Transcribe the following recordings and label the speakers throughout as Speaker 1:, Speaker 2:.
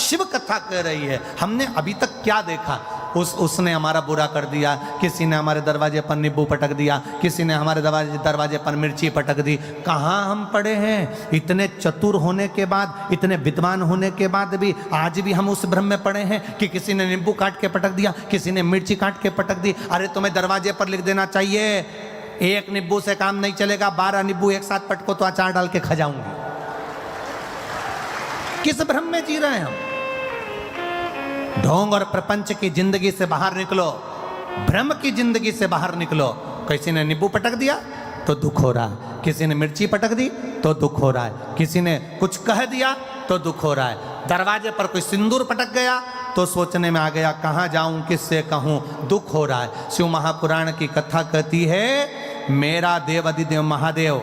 Speaker 1: शिव कथा कह रही है। हमने अभी तक क्या देखा? उसने हमारा बुरा कर दिया, किसी ने हमारे दरवाजे पर नींबू पटक दिया, किसी ने हमारे दरवाजे पर मिर्ची पटक दी। कहाँ हम पड़े हैं? इतने चतुर होने के बाद, इतने विद्वान होने के बाद भी आज भी हम उस भ्रम में पड़े हैं कि किसी ने नींबू काट के पटक दिया, किसी ने मिर्ची काट के पटक दी। अरे तुम्हें दरवाजे पर लिख देना चाहिए, एक नींबू से काम नहीं चलेगा, 12 नींबू एक साथ पटको तो अचार डाल के खा जाऊंगी। किस भ्रम में जी रहे हैं हम? ढोंग और प्रपंच की जिंदगी से बाहर निकलो, भ्रम की जिंदगी से बाहर निकलो। किसी ने नींबू पटक दिया तो दुख हो रहा है, किसी ने मिर्ची पटक दी तो दुख हो रहा है, किसी ने कुछ कह दिया तो दुख हो रहा है, दरवाजे पर कोई सिंदूर पटक गया तो सोचने में आ गया कहाँ जाऊं, किससे कहूं, दुख हो रहा है। शिव महापुराण की कथा कहती है मेरा देव अधिदेव महादेव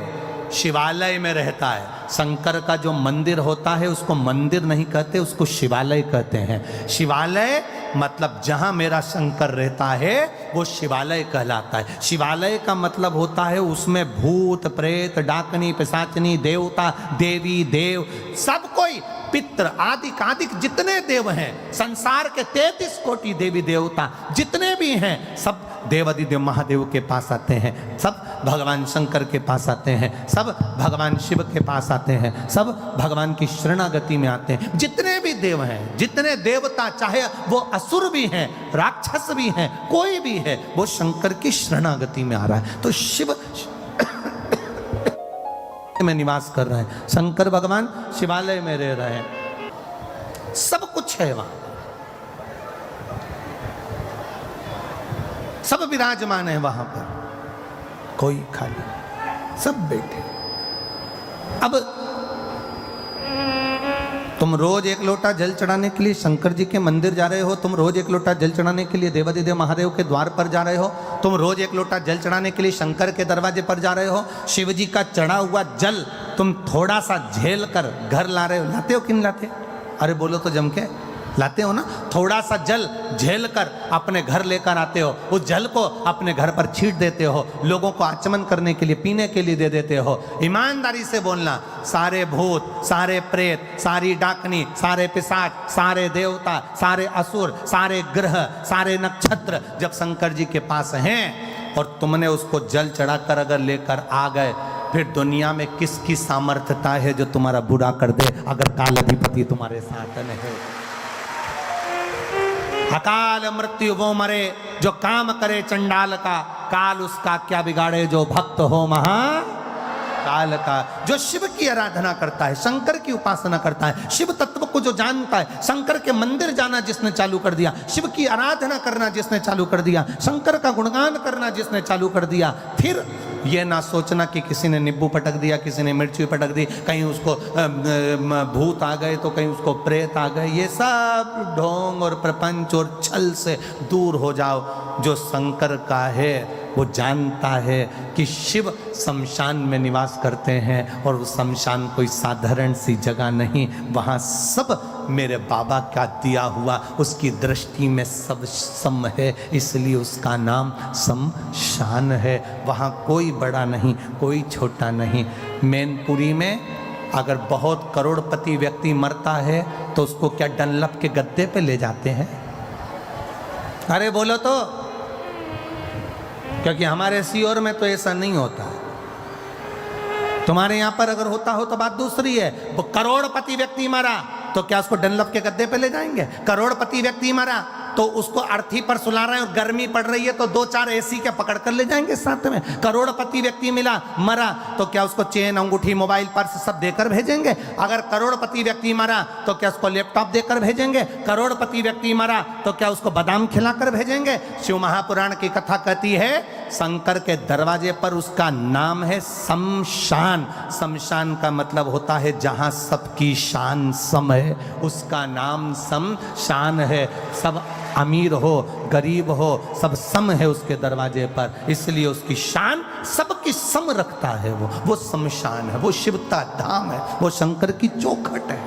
Speaker 1: शिवालय में रहता है। शंकर का जो मंदिर होता है उसको मंदिर नहीं कहते, उसको शिवालय कहते हैं। शिवालय मतलब जहां मेरा शंकर रहता है वो शिवालय कहलाता है। शिवालय का मतलब होता है उसमें भूत प्रेत डाकनी पिशाचनी देवता देवी देव सब कोई, पितृ आदिक आदिक जितने देव हैं, संसार के 33 कोटि देवी देवता जितने भी हैं, सब देवाधिदेव महादेव के पास आते हैं, सब भगवान शंकर के पास आते हैं, सब भगवान शिव के पास आते हैं, सब भगवान की शरणागति में आते हैं। जितने भी देव हैं, जितने देवता, चाहे वो असुर भी हैं, राक्षस भी हैं, कोई भी है, वो शंकर की शरणागति में आ रहा है। तो शिव में निवास कर रहे हैं, शंकर भगवान शिवालय में रह रहे हैं, सब कुछ है वहां, सब विराजमान है वहां पर, कोई खाली, सब बैठे। अब तुम रोज एक लोटा जल चढ़ाने के लिए शंकर जी के मंदिर जा रहे हो, तुम रोज एक लोटा जल चढ़ाने के लिए देवाधिदेव महादेव के द्वार पर जा रहे हो, तुम रोज एक लोटा जल चढ़ाने के लिए शंकर के दरवाजे पर जा रहे हो। शिव जी का चढ़ा हुआ जल तुम थोड़ा सा झेल कर घर ला रहे हो, लाते हो कि नहीं लाते? अरे बोलो तो जम के, लाते हो ना? थोड़ा सा जल झेल कर अपने घर लेकर आते हो, उस जल को अपने घर पर छींट देते हो, लोगों को आचमन करने के लिए, पीने के लिए दे देते हो। ईमानदारी से बोलना, सारे भूत, सारे प्रेत, सारी डाकनी, सारे पिशाच, सारे देवता, सारे असुर, सारे ग्रह, सारे नक्षत्र जब शंकर जी के पास हैं और तुमने उसको जल चढ़ाकर अगर लेकर आ गए, फिर दुनिया में किसकी सामर्थ्यता है जो तुम्हारा बुरा कर दे अगर काल अधिपति तुम्हारे साथ नहीं? अकाल मृत्यु वो मरे जो काम करे चंडाल का, काल उसका क्या बिगाड़े जो भक्त हो महाकाल का। जो शिव की आराधना करता है, शंकर की उपासना करता है, शिव तत्व को जो जानता है, शंकर के मंदिर जाना जिसने चालू कर दिया, शिव की आराधना करना जिसने चालू कर दिया, शंकर का गुणगान करना जिसने चालू कर दिया, फिर ये ना सोचना कि किसी ने नींबू पटक दिया, किसी ने मिर्ची पटक दी, कहीं उसको भूत आ गए तो कहीं उसको प्रेत आ गए। ये सब ढोंग और प्रपंच और छल से दूर हो जाओ। जो शंकर का है वो जानता है कि शिव शमशान में निवास करते हैं और वो शमशान कोई साधारण सी जगह नहीं, वहाँ सब मेरे बाबा का दिया हुआ, उसकी दृष्टि में सब सम है, इसलिए उसका नाम शमशान है। वहाँ कोई बड़ा नहीं, कोई छोटा नहीं। मैनपुरी में अगर बहुत करोड़पति व्यक्ति मरता है तो उसको क्या डनलप के गद्दे पे ले जाते हैं? अरे बोलो तो, क्योंकि हमारे सीओर में तो ऐसा नहीं होता। तुम्हारे यहां पर अगर होता हो तो बात दूसरी है। वो करोड़पति व्यक्ति मरा तो क्या उसको डनलप के गद्दे पे ले जाएंगे? करोड़पति व्यक्ति मरा तो उसको अर्थी पर सुला रहे हैं और गर्मी पड़ रही है तो 2-4 एसी के पकड़ कर ले जाएंगे साथ में। करोड़पति व्यक्ति मिला मरा तो क्या उसको चेन अंगूठी मोबाइल पर्स सब देकर भेजेंगे? अगर करोड़पति व्यक्ति मरा तो क्या उसको लैपटॉप देकर भेजेंगे? करोड़पति व्यक्ति मरा तो क्या उसको बादाम खिलाकर भेजेंगे? शिव महापुराण की कथा कहती है शंकर के दरवाजे पर उसका नाम है शमशान। शमशान का मतलब होता है जहां सबकी शान सम है, उसका नाम शमशान है। सब अमीर हो गरीब हो सब सम है उसके दरवाजे पर, इसलिए उसकी शान सबकी सम रखता है। वो शमशान है, वो शिव का धाम है, वो शंकर की चौखट है।